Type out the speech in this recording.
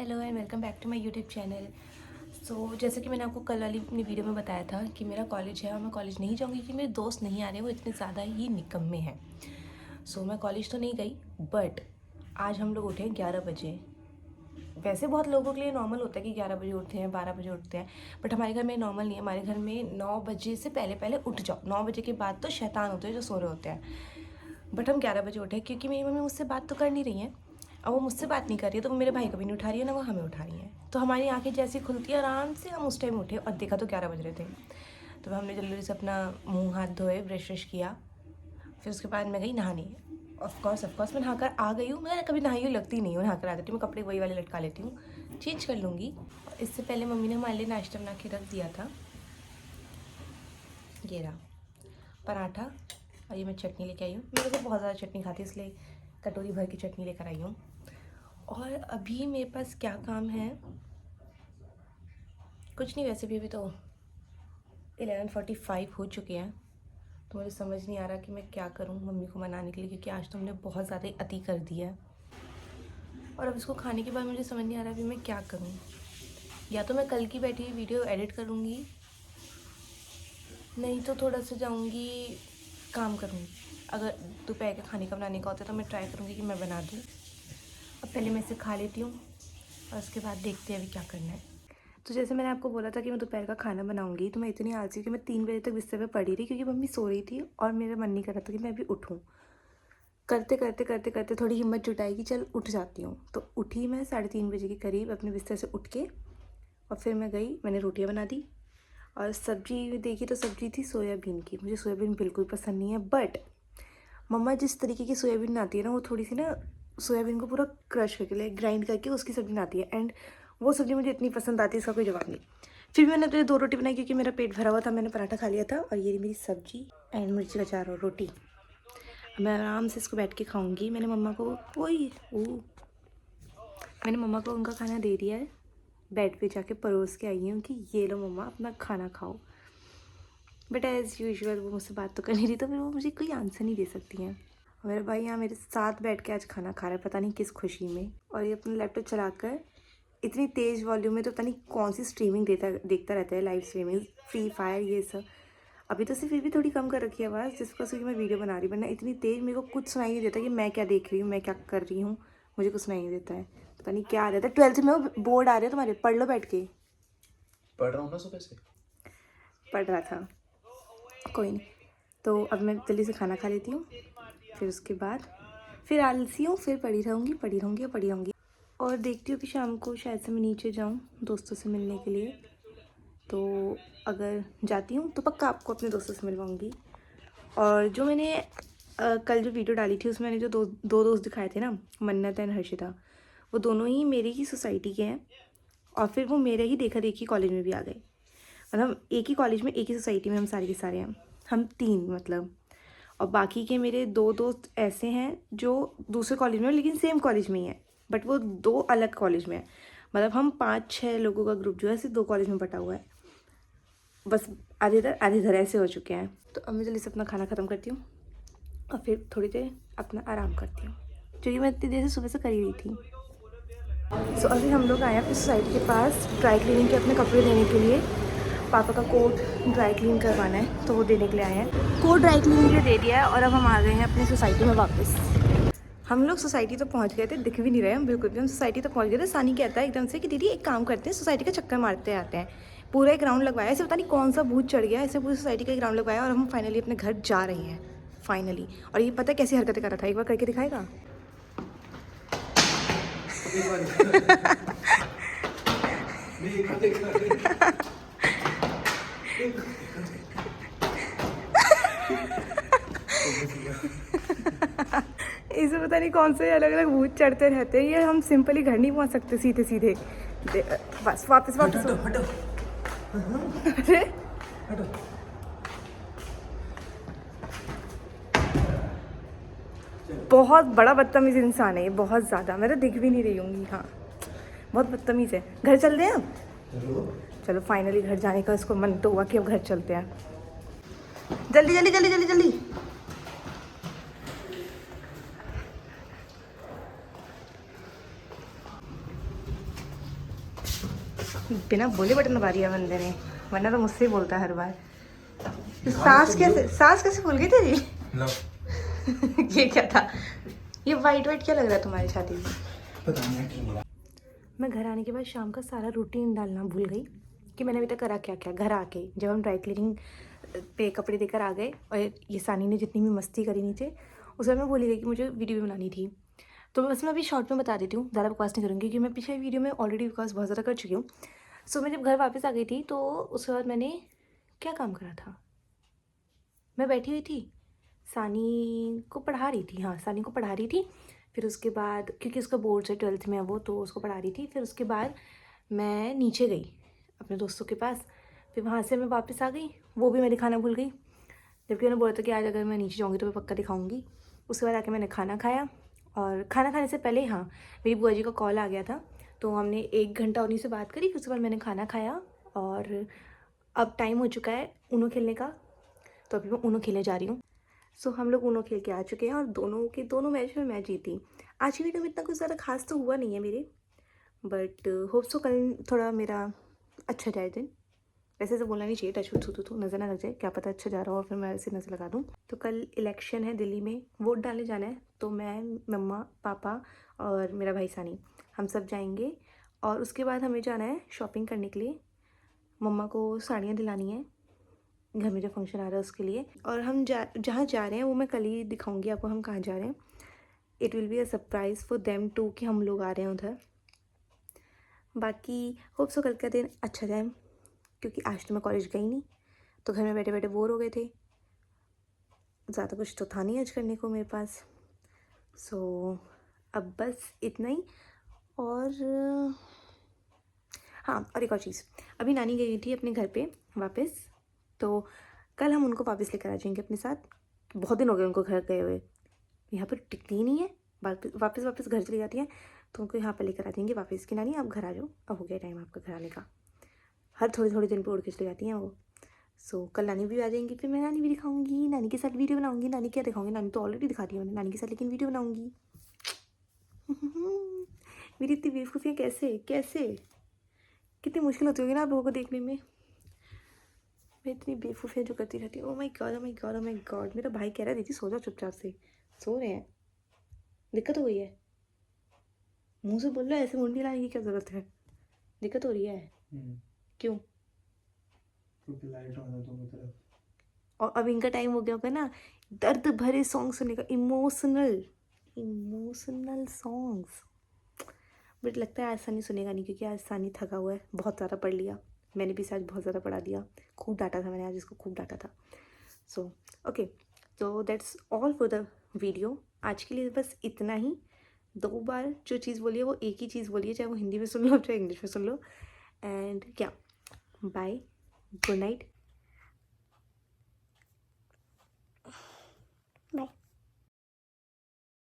Hello and welcome back to my YouTube channel. So जैसे कि मैंने आपको कल वाली अपनी वीडियो में बताया था कि मेरा कॉलेज है और मैं कॉलेज नहीं जाऊँगी कि मेरे दोस्त नहीं आ रहे, वो इतने ज़्यादा ही निकम्मे हैं। सो मैं कॉलेज तो नहीं गई, बट आज हम लोग उठे 11 बजे। वैसे बहुत लोगों के लिए नॉर्मल होता है कि 11 बजे उठते हैं, 12 बजे उठते हैं, बट हमारे घर में नॉर्मल नहीं है। हमारे घर में 9 बजे से पहले पहले उठ जाओ, 9 बजे के बाद तो शैतान होते हैं जो सो रहे होते हैं। बट हम 11 बजे उठे क्योंकि मेरी मम्मी मुझसे बात तो कर नहीं रही हैं। अब वो मुझसे बात नहीं कर रही है तो वो मेरे भाई को भी नहीं उठा रही है, ना वो हमें उठा रही है। तो हमारी आंखें जैसी खुलती है आराम से हम उस टाइम उठे और देखा तो 11 बज रहे थे। तो हमने जल्दी से अपना मुंह हाथ धोए, ब्रश व्रश किया। फिर उसके बाद मैं गई नहाने। ऑफकोर्स मैं नहाकर आ गई हूँ। मैं कभी नहाई हुई लगती नहीं हूँ, नहाकर आ जाती हूँ। मैं कपड़े वही वाले लटका लेती हूँ, चेंज कर लूँगी। इससे पहले मम्मी ने हमारे लिए नाश्ता बना के रख दिया था। ये रहा पराठा, और ये मैं चटनी लेके आई हूँ। मैं वैसे बहुत ज़्यादा चटनी खाती हूँ, इसलिए कटोरी भर की चटनी लेकर आई हूँ। और अभी मेरे पास क्या काम है, कुछ नहीं। वैसे भी अभी तो 11:45 हो चुके हैं, तो मुझे समझ नहीं आ रहा कि मैं क्या करूँ मम्मी को मनाने के लिए, क्योंकि आज तो हमने बहुत ज़्यादा ही अति कर दिया है। और अब इसको खाने के बाद मुझे समझ नहीं आ रहा अभी मैं क्या करूँ। या तो मैं कल की बैठी हुई वीडियो एडिट करूँगी, नहीं तो थोड़ा सा जाऊँगी काम करूँगी। अगर दोपहर के खाने का बनाने का होता है तो मैं ट्राई करूँगी कि मैं बना दूँ। अब पहले मैं इसे खा लेती हूँ और उसके बाद देखते हैं अभी क्या करना है। तो जैसे मैंने आपको बोला था कि मैं दोपहर का खाना बनाऊंगी, तो मैं इतनी आलसी कि मैं 3 बजे तक बिस्तर पे पड़ी रही, क्योंकि मम्मी सो रही थी और मेरा मन नहीं कर रहा था कि मैं अभी उठूँ। करते करते करते करते थोड़ी हिम्मत जुटाई कि चल उठ जाती हूँ, तो उठी मैं 3:30 बजे के करीब अपने बिस्तर से उठ के। और फिर मैं गई, मैंने रोटियाँ बना दी और सब्जी देखी तो सब्जी थी सोयाबीन की। मुझे सोयाबीन बिल्कुल पसंद नहीं है, बट मम्मा जिस तरीके की सोयाबीन बनाती है ना, वो थोड़ी सी ना सोयाबीन को पूरा क्रश करके ग्राइंड करके उसकी सब्ज़ी बनाती है, एंड वो सब्ज़ी मुझे इतनी पसंद आती है, इसका कोई जवाब नहीं। फिर भी मैंने तो 2 रोटी बनाई क्योंकि मेरा पेट भरा हुआ था, मैंने पराठा खा लिया था। और ये मेरी सब्ज़ी एंड मिर्ची का अचार और रोटी। मैं आराम से इसको बैठ के खाऊंगी। मैंने मम्मा को मैंने मम्मा को उनका खाना दे दिया है, बेड पे जाके परोस के आई हूँ कि ये लो मम्मा अपना खाना खाओ। बट एज़ यूजुअल वो मुझसे बात तो कर नहीं रही, तो फिर वो मुझे कोई आंसर नहीं दे सकती हैं। मेरा भाई यहाँ मेरे साथ बैठ के आज खाना खा रहा है, पता नहीं किस खुशी में। और ये अपना लैपटॉप चलाकर इतनी तेज़ वॉल्यूम में तो पता नहीं कौन सी स्ट्रीमिंग देखता रहता है, लाइव स्ट्रीमिंग, फ्री फायर ये सब। अभी तो सिर्फ फिर भी थोड़ी कम कर रखी है आवाज़, जिसको क्योंकि मैं वीडियो बना रही, वरना इतनी तेज़ मेरे को कुछ सुनाई नहीं देता कि मैं क्या देख रही हूँ, मैं क्या कर रही हूँ। मुझे कुछ सुनाई नहीं देता है, पता नहीं क्या आ रहा था। 12th में वो बोर्ड आ रहे हैं तुम्हारे, पढ़ लो बैठ के। पढ़ रहा हूँ ना सुबह से। पढ़ रहा था, कोई नहीं। तो अब मैं जल्दी से खाना खा लेती हूँ, फिर उसके बाद फिर आलसी हूँ, फिर पड़ी रहूँगी। और देखती हूँ कि शाम को शायद से मैं नीचे जाऊँ दोस्तों से मिलने के लिए। तो अगर जाती हूँ तो पक्का आपको अपने दोस्तों से मिलवाऊँगी। और जो मैंने कल जो वीडियो डाली थी उसमें मैंने जो दो दोस्त दिखाए थे ना, मन्नत एंड हर्षिता, वो दोनों ही मेरी ही सोसाइटी के हैं। और फिर वो मेरे ही देखा देखी कॉलेज में भी आ गए। मतलब एक ही कॉलेज में, एक ही सोसाइटी में हम सारे के सारे हैं, हम 3 मतलब। और बाकी के मेरे 2 दोस्त ऐसे हैं जो दूसरे कॉलेज में हैं लेकिन सेम कॉलेज में ही हैं, बट वो 2 अलग कॉलेज में हैं। मतलब हम 5-6 लोगों का ग्रुप जो है सिर्फ 2 कॉलेज में बटा हुआ है। बस आधे इधर ऐसे हो चुके हैं। तो अब मैं जल्दी से अपना खाना ख़त्म करती हूँ और फिर थोड़ी देर अपना आराम करती हूँ, जो कि मैं इतनी देर से सुबह से कर ही रही थी। सो अभी हम लोग आए अपनी सोसाइटी के पास ड्राई क्लीनिंग के अपने कपड़े देने के लिए। पापा का कोट ड्राई क्लीन करवाना है, तो वो देने के लिए आए हैं। कोट ड्राई क्लीनिंग के लिए दे दिया है और अब हम आ गए हैं अपनी सोसाइटी में वापस। हम लोग सोसाइटी तो पहुंच गए थे, दिख भी नहीं रहे हम बिल्कुल भी। हम सोसाइटी तो पहुंच गए थे। सानी कहता है एकदम से कि दीदी एक काम करते हैं, सोसाइटी का चक्कर मारते आते हैं। पूरा एक राउंड लगवाया, ऐसे पता नहीं कौन सा भूत चढ़ गया, ऐसे पूरी सोसाइटी का एक राउंड लगवाया और हम फाइनली अपने घर जा रहे हैं, फाइनली। और ये पता है कैसी हरकतें कर रहा था, एक बार करके दिखाएगा। इसे पता नहीं कौन से अलग अलग भूत चढ़ते रहते हैं। ये हम सिंपली घर नहीं पहुंच सकते सीधे सीधे। बस वापस हटो। अरे बहुत बड़ा बदतमीज इंसान है ये, बहुत ज़्यादा। मैं तो दिख भी नहीं रही हूँगी। हाँ, बहुत बदतमीज़ है। घर चलते हैं अब। चलो फाइनली घर जाने का इसको मन तो हुआ कि अब घर चलते हैं। जल्दी जल्दी जल्दी जल्दी जल्दी। बिना बोले बटन दबा दिया बंदे ने, वरना तो मुझसे ही बोलता है हर बार। सांस कैसे खुल गई तेरी? लो ये क्या था? ये वाइट वाइट क्या लग रहा है तुम्हारी छाती में? पता नहीं क्या बोला। मैं घर आने के बाद शाम का सारा रूटीन डालना भूल गई कि मैंने अभी तक करा क्या क्या। घर आके जब हम ड्राई क्लीनिंग पे कपड़े देकर आ गए और ये सानी ने जितनी भी मस्ती करी नीचे, उस बार मैं भूल ही गई कि मुझे वीडियो भी बनानी थी। तो बस मैं अभी शॉर्ट में बता देती हूँ, ज़्यादा बकवास नहीं करूँगी क्योंकि मैं पिछले वीडियो में ऑलरेडी बकवास बहुत ज़्यादा कर चुकी हूँ। सो मैं जब घर वापस आ गई थी तो उसके बाद मैंने क्या काम करा था, मैं बैठी हुई थी, सानी को पढ़ा रही थी। हाँ, सानी को पढ़ा रही थी। फिर उसके बाद क्योंकि उसका बोर्ड से 12th में है वो, तो उसको पढ़ा रही थी। फिर उसके बाद मैं नीचे गई अपने दोस्तों के पास, फिर वहाँ से मैं वापस आ गई, वो भी मैं दिखाना भूल गई, जबकि उन्होंने बोला था कि आज अगर मैं नीचे जाऊँगी तो मैं पक्का दिखाऊँगी। उसके बाद आके मैंने खाना खाया, और खाना खाने से पहले हाँ, मेरी बुआ जी का कॉल आ गया था, तो हमने 1 घंटा उन्हीं से बात करी। फिर उसके बाद मैंने खाना खाया, और अब टाइम हो चुका है ऊनो खेलने का, तो अभी मैं ऊनो खेलने जा रही हूँ। सो हम लोग ऊनो खेल के आ चुके हैं, और दोनों मैच में मैं जीती। आज की वीडियो में इतना कुछ ज़्यादा खास तो हुआ नहीं है मेरे, बट होप सो कल थोड़ा मेरा अच्छा जाए दिन। वैसे तो बोलना नहीं चाहिए, टच वुड तो नज़र ना लग जाए, क्या पता अच्छा जा रहा हो और फिर मैं ऐसे नज़र लगा दूँ। तो कल इलेक्शन है दिल्ली में, वोट डालने जाना है, तो मैं, मम्मा, पापा और मेरा भाई सानी, हम सब जाएंगे। और उसके बाद हमें जाना है शॉपिंग करने के लिए, मम्मा को साड़ियाँ दिलानी है, घर में जो फंक्शन आ रहा है उसके लिए। और हम जहाँ जा रहे हैं वो मैं कल ही दिखाऊंगी आपको, हम कहाँ जा रहे हैं। It will be a surprise for them too कि हम लोग आ रहे हैं उधर। बाकी होप सो कल का दिन अच्छा जाए, क्योंकि आज तो मैं कॉलेज गई नहीं, तो घर में बैठे बैठे बोर हो गए थे, ज़्यादा कुछ तो था नहीं आज करने को मेरे पास। सो अब बस इतना ही। और हाँ, और एक और चीज़, अभी नानी गई थी अपने घर पे वापस, तो कल हम उनको वापस लेकर आ जाएंगे अपने साथ। बहुत दिन हो गए उनको घर गए हुए, यहाँ पर टिकती ही नहीं है, वापस घर चली जाती है, तो उनको यहाँ पर लेकर आ जाएंगे वापस कि नानी आप घर आ जाओ, अब हो गया टाइम आपका घर आने का। हर थोड़ी थोड़ी दिन पर उड़ के चली जाती हैं वो। सो कल नानी भी आ जाएंगी, फिर मैं नानी भी दिखाऊंगी, नानी के साथ वीडियो बनाऊंगी। नानी क्या दिखाऊंगी, नानी तो ऑलरेडी दिखा दी है मैंने नानी के साथ, लेकिन वीडियो बनाऊंगी। मेरी इतनी बेवकूफ़ियाँ कैसे कैसे कितनी मुश्किल होती होगी ना आप लोगों को देखने में। मैं इतनी बेवकूफ़ियाँ जो करती रहती हूँ। Oh my God, oh my God, oh my God. मेरा भाई कह रहा है दीदी सो जाओ चुपचाप से, सो रहे हैं, दिक्कत हो गई है, मुंह से बोल रहा है, ऐसे मुंडी लाने की क्या ज़रूरत है, दिक्कत हो रही है क्यों? क्योंकि लाइट ऑन है दोनों तरफ। और अब इनका टाइम हो गया होगा ना दर्द भरे सॉन्ग सुनने का, इमोशनल इमोशनल सॉन्ग्स। बट लगता है आज सानी सुनेगा नहीं, क्योंकि आज सानी थका हुआ है, बहुत ज़्यादा पढ़ लिया। मैंने भी आज बहुत ज़्यादा पढ़ा दिया, खूब डांटा था मैंने आज इसको, खूब डांटा था। सो ओके, तो that's all for the video. आज के लिए बस इतना ही। 2 बार जो चीज़ बोली है वो एक ही चीज़ बोली है, चाहे वो हिंदी में सुन लो चाहे इंग्लिश में सुन लो। एंड क्या, बाय, गुड नाइट,